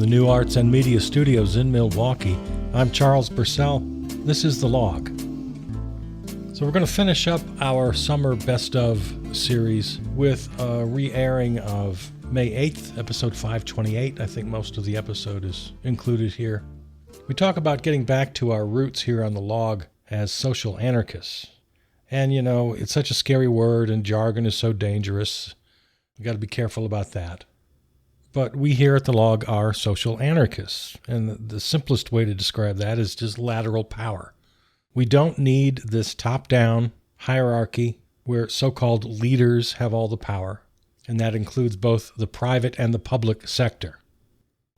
the New Arts and Media Studios in Milwaukee. I'm Charles Purcell. This is The Log. So we're going to finish up our Summer Best Of series with a re-airing of May 8th, episode 528. I think most of the episode is included here. We talk about getting back to our roots here on The Log as social anarchists. And, you know, it's such a scary word and jargon is so dangerous. We've got to be careful about that. But we here at The Log are social anarchists. And the simplest way to describe that is just lateral power. We don't need this top-down hierarchy where so-called leaders have all the power. And that includes both the private and the public sector.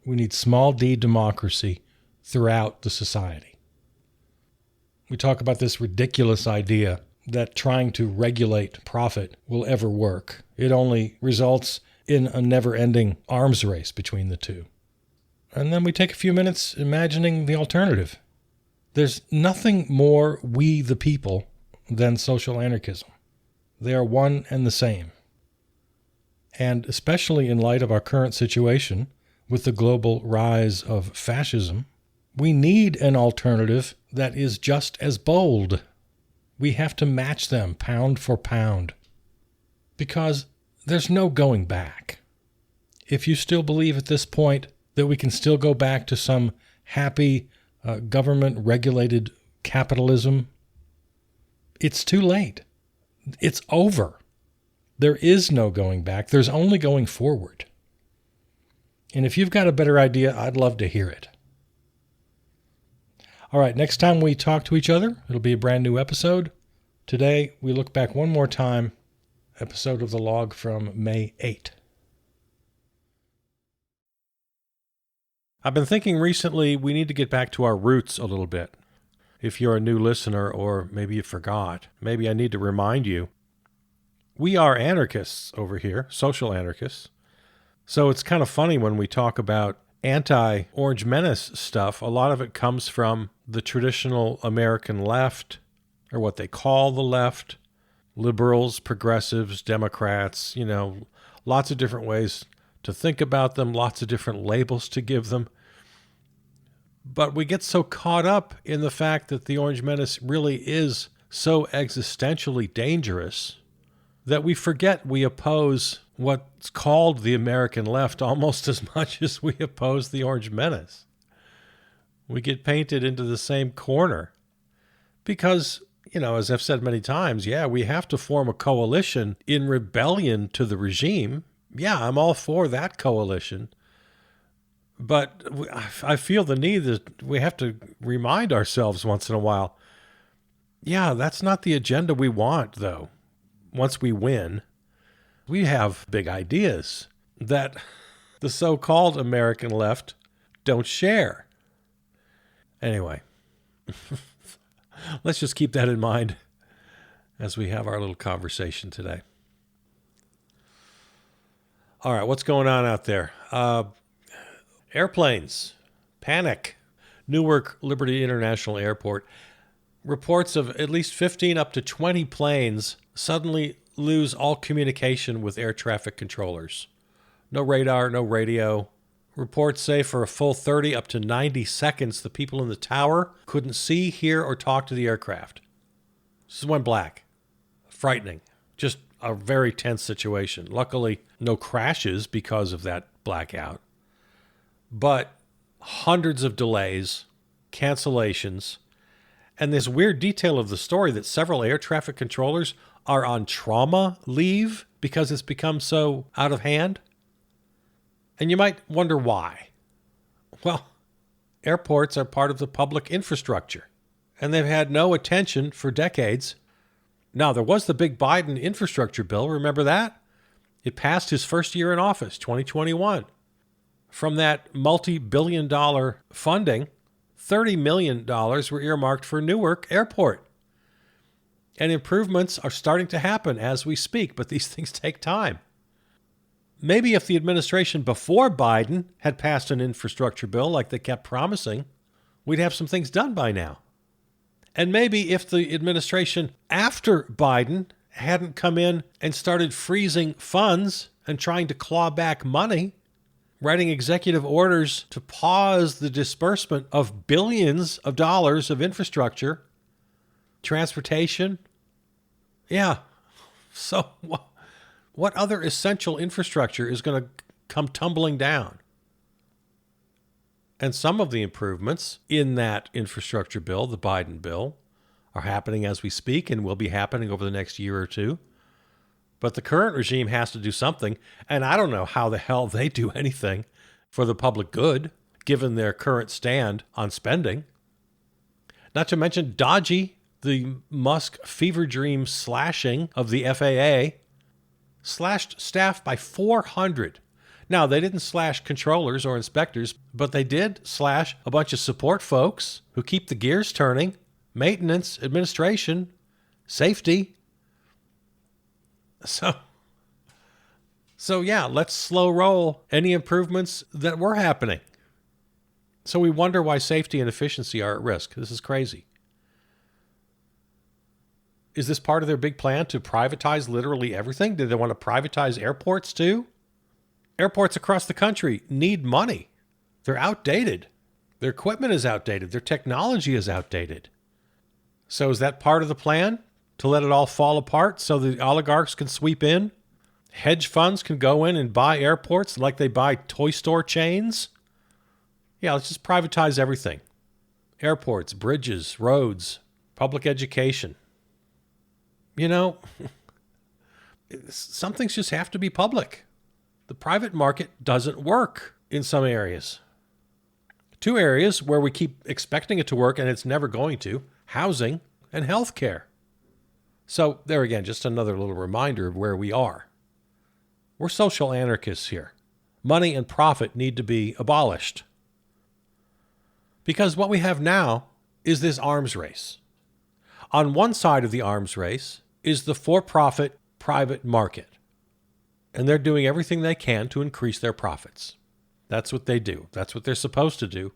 We need small d democracy throughout the society. We talk about this ridiculous idea that trying to regulate profit will ever work. It only results in a never-ending arms race between the two. And then we take a few minutes imagining the alternative. There's nothing more we the people than social anarchism. They are one and the same. And especially in light of our current situation with the global rise of fascism, we need an alternative that is just as bold. We have to match them pound for pound. Because there's no going back. If you still believe at this point that we can still go back to some happy government-regulated capitalism, it's too late. It's over. There is no going back. There's only going forward. And if you've got a better idea, I'd love to hear it. All right, next time we talk to each other, it'll be a brand new episode. Today, we look back one more time, episode of The Log from May 8. I've been thinking recently we need to get back to our roots a little bit. If you're a new listener, or maybe you forgot, maybe I need to remind you. We are anarchists over here, social anarchists. So it's kind of funny when we talk about anti-Orange Menace stuff. A lot of it comes from the traditional American left, or what they call the left, liberals, progressives, Democrats, you know, lots of different ways to think about them, lots of different labels to give them. But we get so caught up in the fact that the Orange Menace really is so existentially dangerous that we forget we oppose what's called the American left almost as much as we oppose the Orange Menace. We get painted into the same corner because, you know, as I've said many times, yeah, we have to form a coalition in rebellion to the regime. Yeah, I'm all for that coalition. But I feel the need that we have to remind ourselves once in a while, yeah, that's not the agenda we want, though. Once we win, we have big ideas that the so-called American left don't share. Anyway, let's just keep that in mind as we have our little conversation today. All right, what's going on out there? Airplanes, panic. Newark Liberty International Airport. Reports of at least 15 up to 20 planes suddenly lose all communication with air traffic controllers. No radar, no radio. Reports say for a full 30 up to 90 seconds, the people in the tower couldn't see, hear, or talk to the aircraft. This went black. Frightening. Just a very tense situation. Luckily, no crashes because of that blackout. But hundreds of delays, cancellations, and this weird detail of the story that several air traffic controllers are on trauma leave because it's become so out of hand. And you might wonder why. Well, airports are part of the public infrastructure, and they've had no attention for decades. Now, there was the big Biden infrastructure bill. Remember that? It passed his first year in office, 2021. From that multi-billion-dollar funding, $30 million were earmarked for Newark Airport. And improvements are starting to happen as we speak, but these things take time. Maybe if the administration before Biden had passed an infrastructure bill like they kept promising, we'd have some things done by now. And maybe if the administration after Biden hadn't come in and started freezing funds and trying to claw back money, writing executive orders to pause the disbursement of billions of dollars of infrastructure, transportation. Yeah. So what other essential infrastructure is going to come tumbling down? And some of the improvements in that infrastructure bill, the Biden bill, are happening as we speak and will be happening over the next year or two. But the current regime has to do something, and I don't know how the hell they do anything for the public good, given their current stand on spending. Not to mention dodgy, the Musk fever dream slashing of the FAA, slashed staff by 400. Now, they didn't slash controllers or inspectors, but they did slash a bunch of support folks who keep the gears turning, maintenance, administration, safety. So yeah, let's slow roll any improvements that were happening. So we wonder why safety and efficiency are at risk. This is crazy. Is this part of their big plan to privatize literally everything? Do they want to privatize airports too? Airports across the country need money. They're outdated. Their equipment is outdated. Their technology is outdated. So is that part of the plan? To let it all fall apart so the oligarchs can sweep in? Hedge funds can go in and buy airports like they buy toy store chains? Yeah, let's just privatize everything. Airports, bridges, roads, public education. You know, some things just have to be public. The private market doesn't work in some areas. Two areas where we keep expecting it to work and it's never going to: housing and healthcare. So there again, just another little reminder of where we are. We're social anarchists here. Money and profit need to be abolished. Because what we have now is this arms race. On one side of the arms race is the for-profit private market. And they're doing everything they can to increase their profits. That's what they do. That's what they're supposed to do.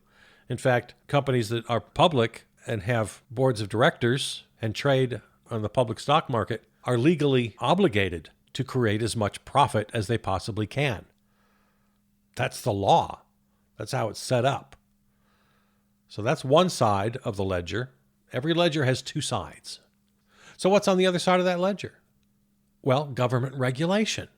In fact, companies that are public and have boards of directors and trade on the public stock market are legally obligated to create as much profit as they possibly can. That's the law. That's how it's set up. So that's one side of the ledger. Every ledger has two sides. So what's on the other side of that ledger? Well, government regulation.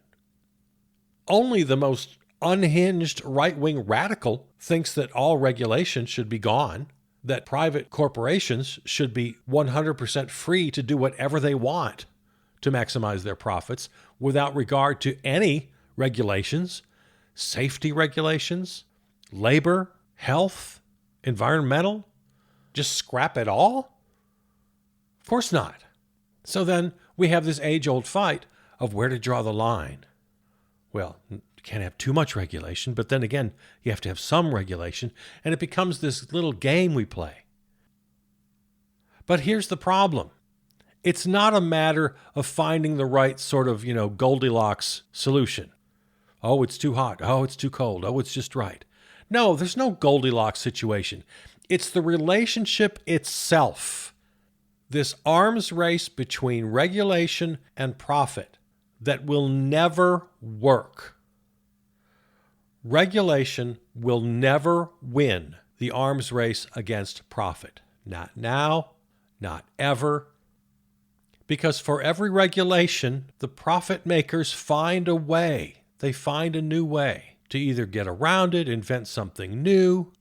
Only the most unhinged right-wing radical thinks that all regulation should be gone, that private corporations should be 100% free to do whatever they want to maximize their profits without regard to any regulations, safety regulations, labor, health, environmental. Just scrap it all? Of course not. So then we have this age-old fight of where to draw the line. Well, you can't have too much regulation, but then again, you have to have some regulation, and it becomes this little game we play. But here's the problem. It's not a matter of finding the right sort of, Goldilocks solution. Oh, it's too hot. Oh, it's too cold. Oh, it's just right. No, there's no Goldilocks situation. It's the relationship itself. This arms race between regulation and profit that will never work. Regulation will never win the arms race against profit. Not now, not ever. Because for every regulation, the profit makers find a way. They find a new way to either get around it, invent something new.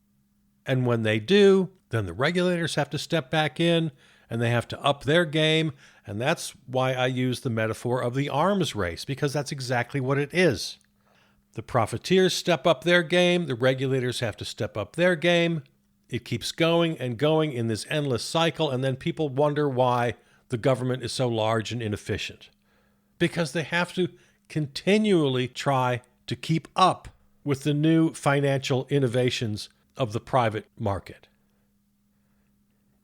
And when they do, then the regulators have to step back in and they have to up their game. And that's why I use the metaphor of the arms race, because that's exactly what it is. The profiteers step up their game. The regulators have to step up their game. It keeps going and going in this endless cycle. And then people wonder why the government is so large and inefficient. Because they have to continually try to keep up with the new financial innovations of the private market.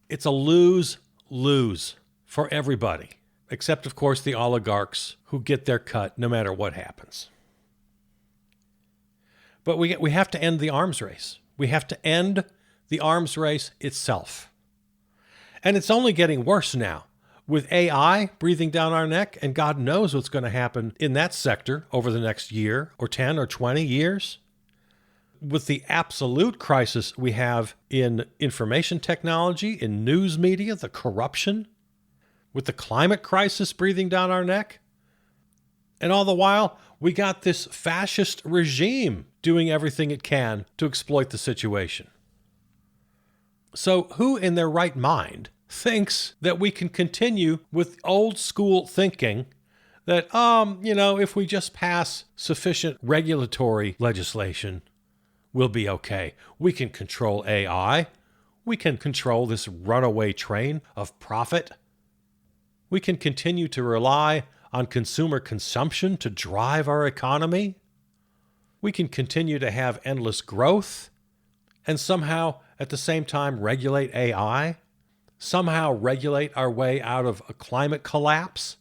It's a lose-lose for everybody, except, of course, the oligarchs who get their cut no matter what happens. But we have to end the arms race. We have to end the arms race itself. And it's only getting worse now. With AI breathing down our neck, and God knows what's going to happen in that sector over the next year or 10 or 20 years. with the absolute crisis we have in information technology, in news media, the corruption, with the climate crisis breathing down our neck. And all the while, we got this fascist regime doing everything it can to exploit the situation. So who in their right mind thinks that we can continue with old school thinking that, if we just pass sufficient regulatory legislation, we'll be okay. We can control AI. We can control this runaway train of profit. We can continue to rely on consumer consumption to drive our economy. We can continue to have endless growth and somehow at the same time regulate AI, somehow regulate our way out of a climate collapse,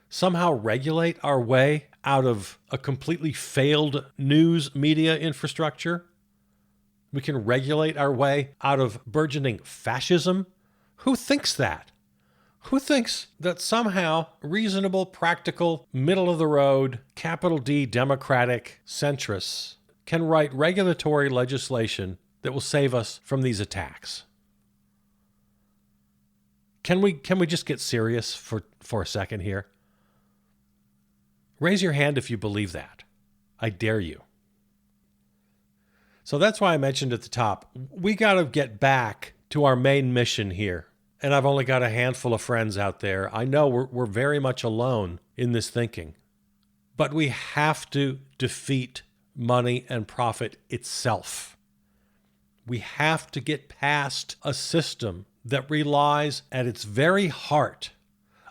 somehow regulate our way out of a completely failed news media infrastructure. We can regulate our way out of burgeoning fascism. Who thinks that? Who thinks that somehow reasonable, practical, middle-of-the-road, capital D Democratic centrists can write regulatory legislation that will save us from these attacks? Can we just get serious for a second here? Raise your hand if you believe that. I dare you. So that's why I mentioned at the top, we got to get back to our main mission here. And I've only got a handful of friends out there. I know we're very much alone in this thinking. But we have to defeat money and profit itself. We have to get past a system that relies at its very heart,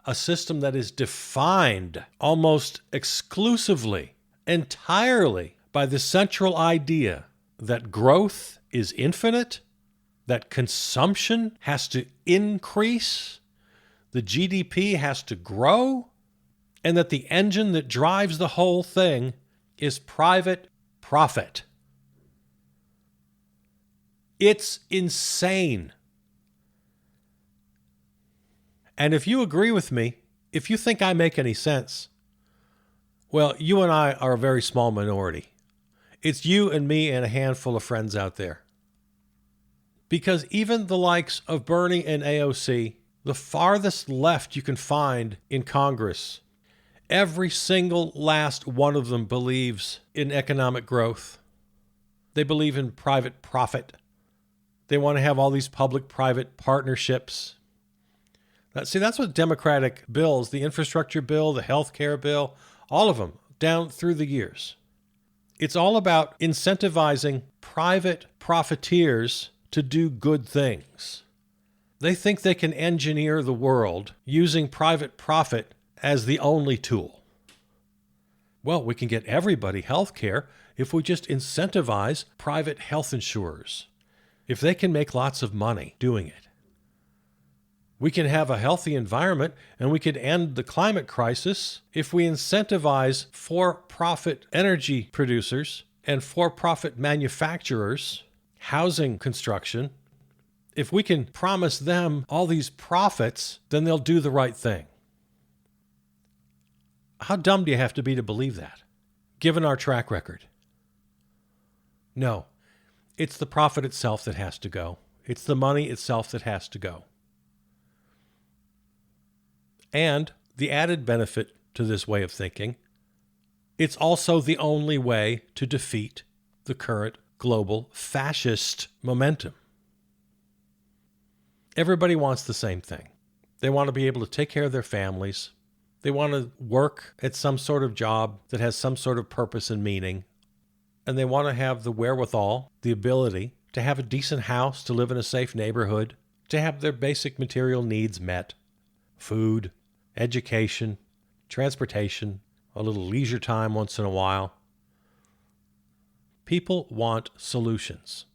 a system that is defined almost exclusively, entirely by the central idea that growth is infinite, that consumption has to increase, the GDP has to grow, and that the engine that drives the whole thing is private profit. It's insane. And if you agree with me, if you think I make any sense, well, you and I are a very small minority. It's you and me and a handful of friends out there. Because even the likes of Bernie and AOC, the farthest left you can find in Congress, every single last one of them believes in economic growth. They believe in private profit. They want to have all these public-private partnerships. See, that's what Democratic bills, the infrastructure bill, the health care bill, all of them, down through the years. It's all about incentivizing private profiteers to do good things. They think they can engineer the world using private profit as the only tool. Well, we can get everybody health care if we just incentivize private health insurers, if they can make lots of money doing it. We can have a healthy environment, and we could end the climate crisis if we incentivize for-profit energy producers and for-profit manufacturers, housing construction. If we can promise them all these profits, then they'll do the right thing. How dumb do you have to be to believe that, given our track record? No, it's the profit itself that has to go. It's the money itself that has to go. And the added benefit to this way of thinking, it's also the only way to defeat the current global fascist momentum. Everybody wants the same thing. They want to be able to take care of their families. They want to work at some sort of job that has some sort of purpose and meaning. And they want to have the wherewithal, the ability to have a decent house, to live in a safe neighborhood, to have their basic material needs met. Food, education, transportation, a little leisure time once in a while. People want solutions.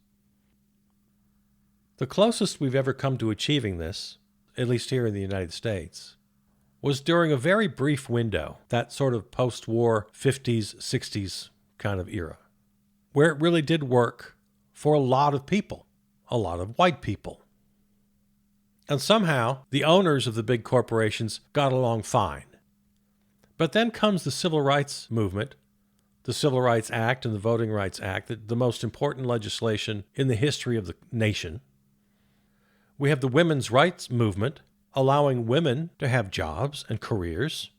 The closest we've ever come to achieving this, at least here in the United States, was during a very brief window, that sort of post-war 50s, 60s kind of era, where it really did work for a lot of people, a lot of white people. And somehow, the owners of the big corporations got along fine. But then comes the civil rights movement, the Civil Rights Act and the Voting Rights Act, the most important legislation in the history of the nation. We have the women's rights movement, allowing women to have jobs and careers,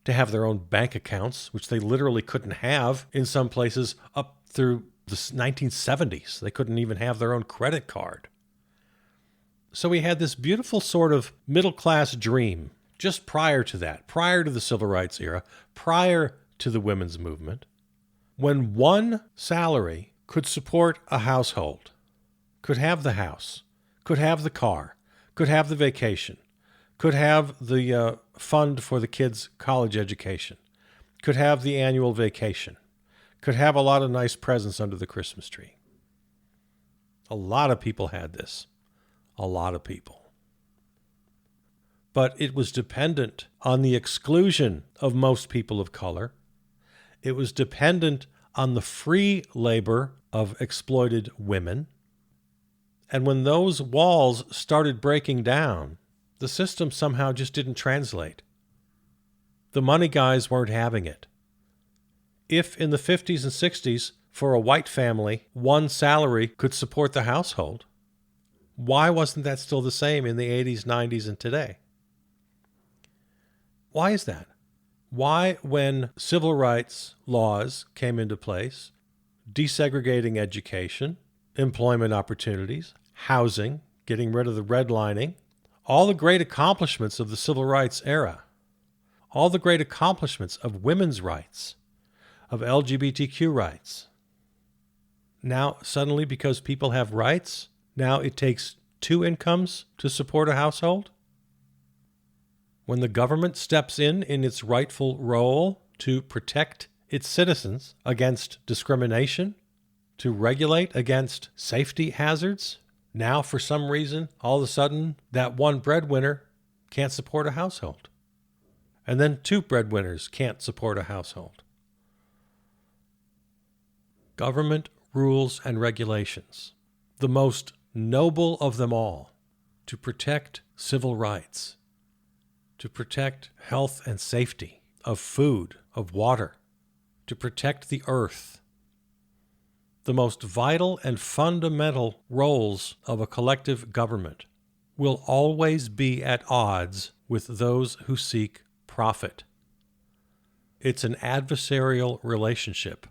to have their own bank accounts, which they literally couldn't have in some places up through the 1970s. They couldn't even have their own credit card. So we had this beautiful sort of middle-class dream just prior to that, prior to the Civil Rights era, prior to the women's movement, when one salary could support a household, could have the house, could have the car, could have the vacation, could have the fund for the kids' college education, could have the annual vacation, could have a lot of nice presents under the Christmas tree. A lot of people had this. A lot of people. But it was dependent on the exclusion of most people of color. It was dependent on the free labor of exploited women. And when those walls started breaking down, the system somehow just didn't translate. The money guys weren't having it. If in the 50s and 60s, for a white family, one salary could support the household, why wasn't that still the same in the 80s, 90s, and today? Why is that? Why, when civil rights laws came into place, desegregating education, employment opportunities, housing, getting rid of the redlining, all the great accomplishments of the civil rights era, all the great accomplishments of women's rights, of LGBTQ rights, now suddenly because people have rights, now it takes 2 incomes to support a household? When the government steps in its rightful role to protect its citizens against discrimination, to regulate against safety hazards, now for some reason, all of a sudden, that one breadwinner can't support a household. And then 2 breadwinners can't support a household. Government rules and regulations, the most noble of them all, to protect civil rights, to protect health and safety of food, of water, to protect the earth. The most vital and fundamental roles of a collective government will always be at odds with those who seek profit. It's an adversarial relationship,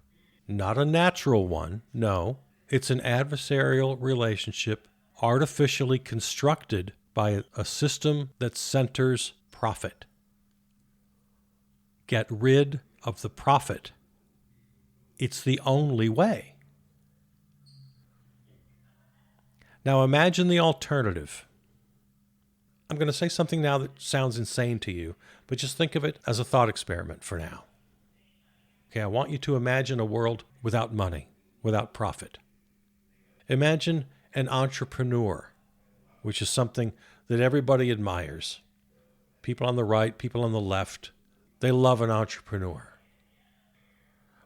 not a natural one, no. It's an adversarial relationship artificially constructed by a system that centers profit. Get rid of the profit. It's the only way. Now imagine the alternative. I'm going to say something now that sounds insane to you, but just think of it as a thought experiment for now. Okay, I want you to imagine a world without money, without profit. Imagine an entrepreneur, which is something that everybody admires. People on the right, people on the left, they love an entrepreneur.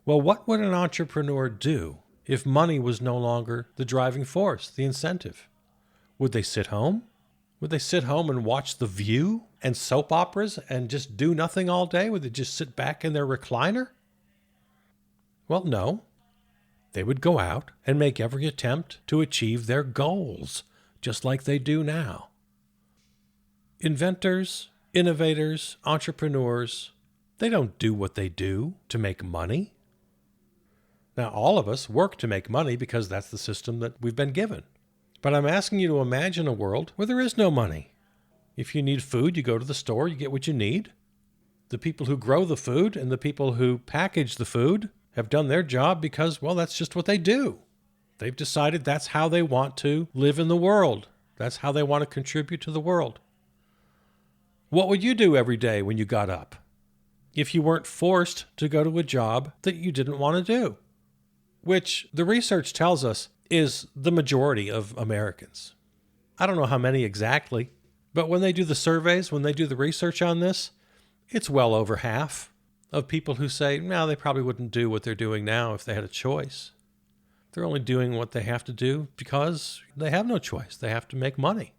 Well, what would an entrepreneur do if money was no longer the driving force, the incentive? Would they sit home? Would they sit home and watch The View and soap operas and just do nothing all day? Would they just sit back in their recliner? Well, no. They would go out and make every attempt to achieve their goals, just like they do now. Inventors, innovators, entrepreneurs, they don't do what they do to make money. Now, all of us work to make money because that's the system that we've been given. But I'm asking you to imagine a world where there is no money. If you need food, you go to the store, you get what you need. The people who grow the food and the people who package the food have done their job because, well, that's just what they do. They've decided that's how they want to live in the world. That's how they want to contribute to the world. What would you do every day when you got up if you weren't forced to go to a job that you didn't want to do? Which the research tells us is the majority of Americans. I don't know how many exactly, but when they do the surveys, when they do the research on this, it's well over half of people who say, no, they probably wouldn't do what they're doing now if they had a choice. They're only doing what they have to do because they have no choice. They have to make money.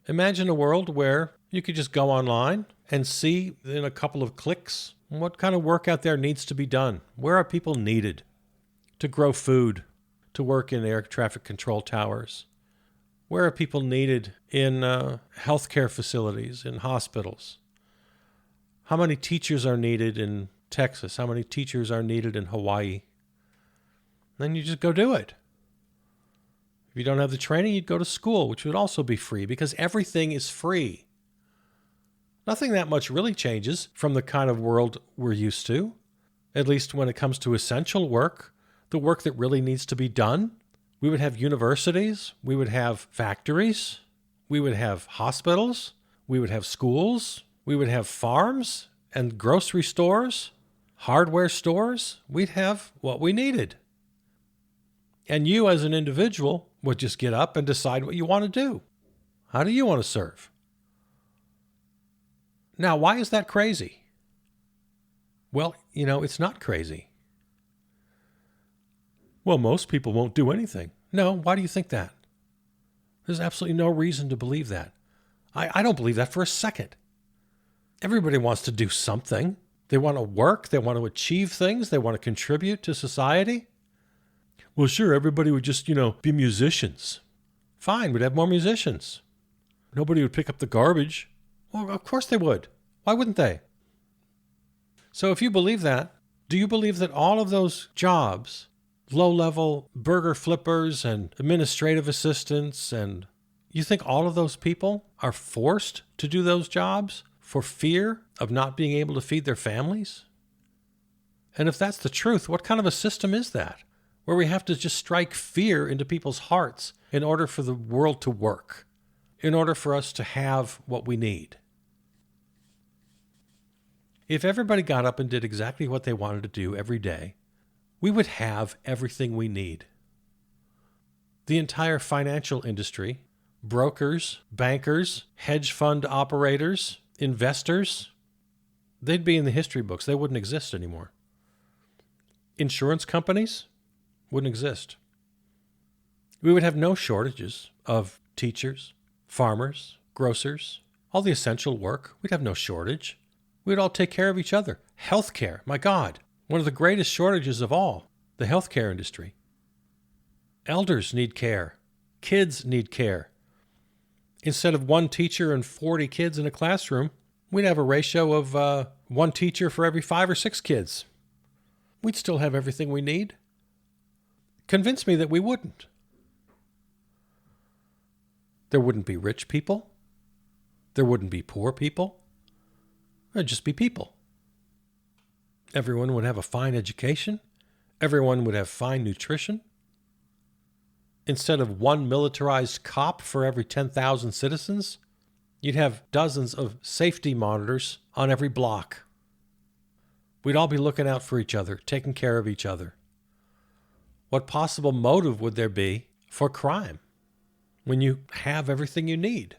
Imagine a world where you could just go online and see in a couple of clicks What kind of work out there needs to be done? Where are people needed to grow food, to work in air traffic control towers? Where are people needed in healthcare facilities, in hospitals? How many teachers are needed in Texas? How many teachers are needed in Hawaii? Then you just go do it. If you don't have the training, you'd go to school, which would also be free because everything is free. Nothing that much really changes from the kind of world we're used to, at least when it comes to essential work, the work that really needs to be done. We would have universities, we would have factories, we would have hospitals, we would have schools, we would have farms and grocery stores, hardware stores. We'd have what we needed. And you as an individual would just get up and decide what you want to do. How do you want to serve? Now, why is that crazy? Well, it's not crazy. Well, most people won't do anything. No, why do you think that? There's absolutely no reason to believe that. I don't believe that for a second. Everybody wants to do something. They want to work. They want to achieve things. They want to contribute to society. Well, sure, everybody would just, be musicians. Fine, we'd have more musicians. Nobody would pick up the garbage. Well, of course they would. Why wouldn't they? So if you believe that, do you believe that all of those jobs, low-level burger flippers and administrative assistants, and you think all of those people are forced to do those jobs for fear of not being able to feed their families? And if that's the truth, what kind of a system is that? Where we have to just strike fear into people's hearts in order for the world to work, in order for us to have what we need. If everybody got up and did exactly what they wanted to do every day, we would have everything we need. The entire financial industry, brokers, bankers, hedge fund operators, investors, they'd be in the history books. They wouldn't exist anymore. Insurance companies wouldn't exist. We would have no shortages of teachers, farmers, grocers, all the essential work. We'd have no shortage. We'd all take care of each other. Healthcare, my God, one of the greatest shortages of all, the healthcare industry. Elders need care. Kids need care. Instead of one teacher and 40 kids in a classroom, we'd have a ratio of one teacher for every 5 or 6 kids. We'd still have everything we need. Convince me that we wouldn't. There wouldn't be rich people. There wouldn't be poor people. There'd just be people. Everyone would have a fine education. Everyone would have fine nutrition. Instead of one militarized cop for every 10,000 citizens, you'd have dozens of safety monitors on every block. We'd all be looking out for each other, taking care of each other. What possible motive would there be for crime when you have everything you need?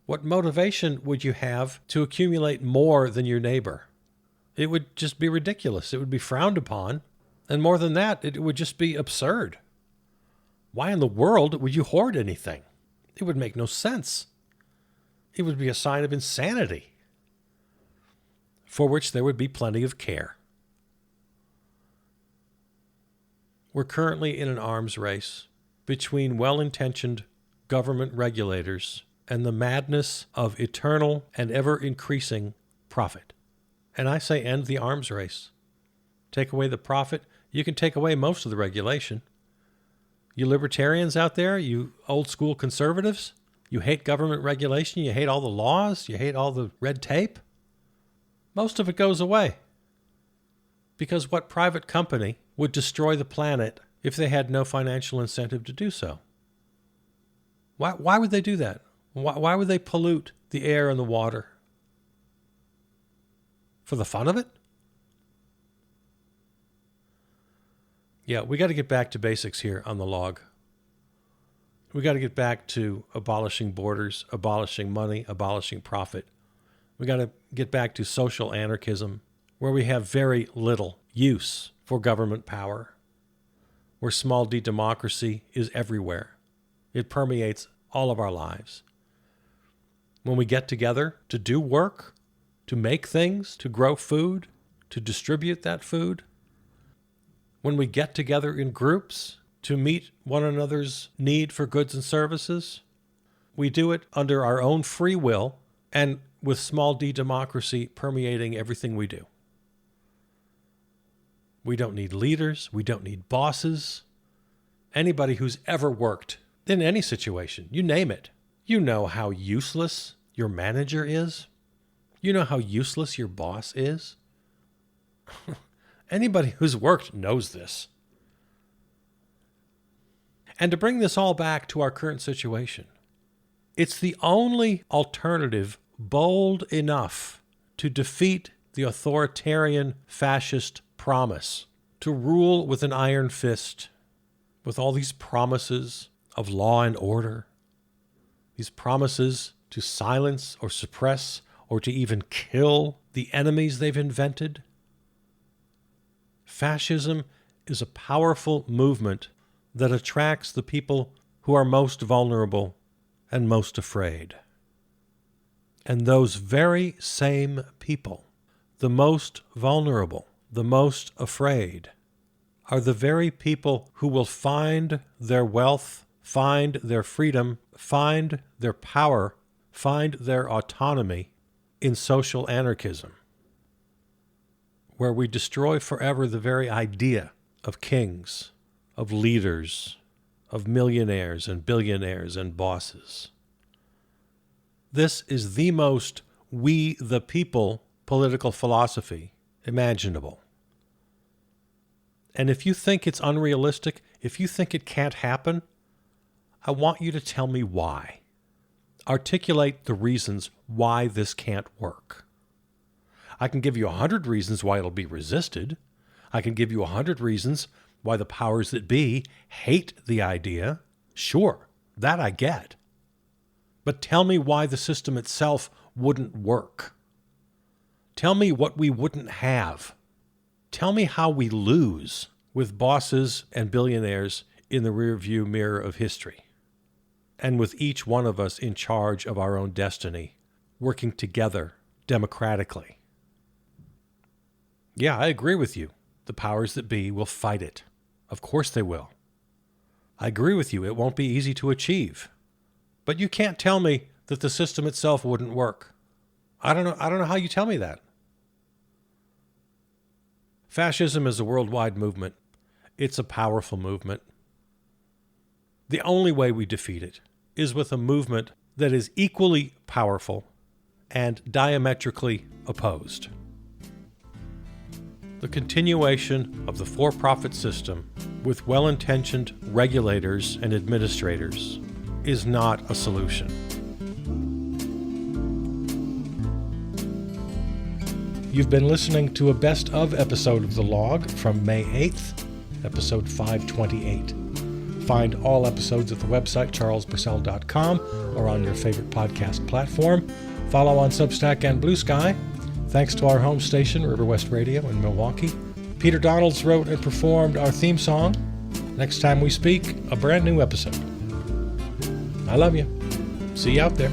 What motivation would you have to accumulate more than your neighbor? It would just be ridiculous. It would be frowned upon. And more than that, it would just be absurd. Why in the world would you hoard anything? It would make no sense. It would be a sign of insanity, for which there would be plenty of care. We're currently in an arms race between well-intentioned government regulators and the madness of eternal and ever-increasing profit. And I say end the arms race. Take away the profit. You can take away most of the regulation. You libertarians out there, you old-school conservatives, you hate government regulation, you hate all the laws, you hate all the red tape. Most of it goes away. Because what private company would destroy the planet if they had no financial incentive to do so? Why would they do that? Why would they pollute the air and the water? For the fun of it? Yeah, we got to get back to basics here on the log. We got to get back to abolishing borders, abolishing money, abolishing profit. We got to get back to social anarchism, where we have very little use for government power, where small d democracy is everywhere. It permeates all of our lives. When we get together to do work, to make things, to grow food, to distribute that food. When we get together in groups to meet one another's need for goods and services, we do it under our own free will and with small d democracy permeating everything we do. We don't need leaders. We don't need bosses. Anybody who's ever worked in any situation, you name it, you know how useless your manager is. You know how useless your boss is. Anybody who's worked knows this. And to bring this all back to our current situation, it's the only alternative bold enough to defeat the authoritarian fascist promise to rule with an iron fist, with all these promises of law and order, these promises to silence or suppress or to even kill the enemies they've invented. Fascism is a powerful movement that attracts the people who are most vulnerable and most afraid. And those very same people, the most vulnerable, the most afraid, are the very people who will find their wealth, find their freedom, find their power, find their autonomy in social anarchism, where we destroy forever the very idea of kings, of leaders, of millionaires and billionaires and bosses. This is the most we the people political philosophy imaginable. And if you think it's unrealistic, if you think it can't happen, I want you to tell me why. Articulate the reasons why this can't work. I can give you 100 reasons why it'll be resisted. I can give you 100 reasons why the powers that be hate the idea. Sure, that I get. But tell me why the system itself wouldn't work. Tell me what we wouldn't have. Tell me how we lose with bosses and billionaires in the rearview mirror of history, and with each one of us in charge of our own destiny, working together democratically. Yeah, I agree with you. The powers that be will fight it. Of course they will. I agree with you. It won't be easy to achieve. But you can't tell me that the system itself wouldn't work. I don't know how you tell me that. Fascism is a worldwide movement. It's a powerful movement. The only way we defeat it is with a movement that is equally powerful and diametrically opposed. The continuation of the for-profit system with well-intentioned regulators and administrators is not a solution. You've been listening to a best of episode of The Log from May 8th, episode 528. Find all episodes at the website charlesburcell.com or on your favorite podcast platform. Follow on Substack and Blue Sky. Thanks to our home station, River West Radio in Milwaukee. Peter Donalds wrote and performed our theme song. Next time we speak, a brand new episode. I love you. See you out there.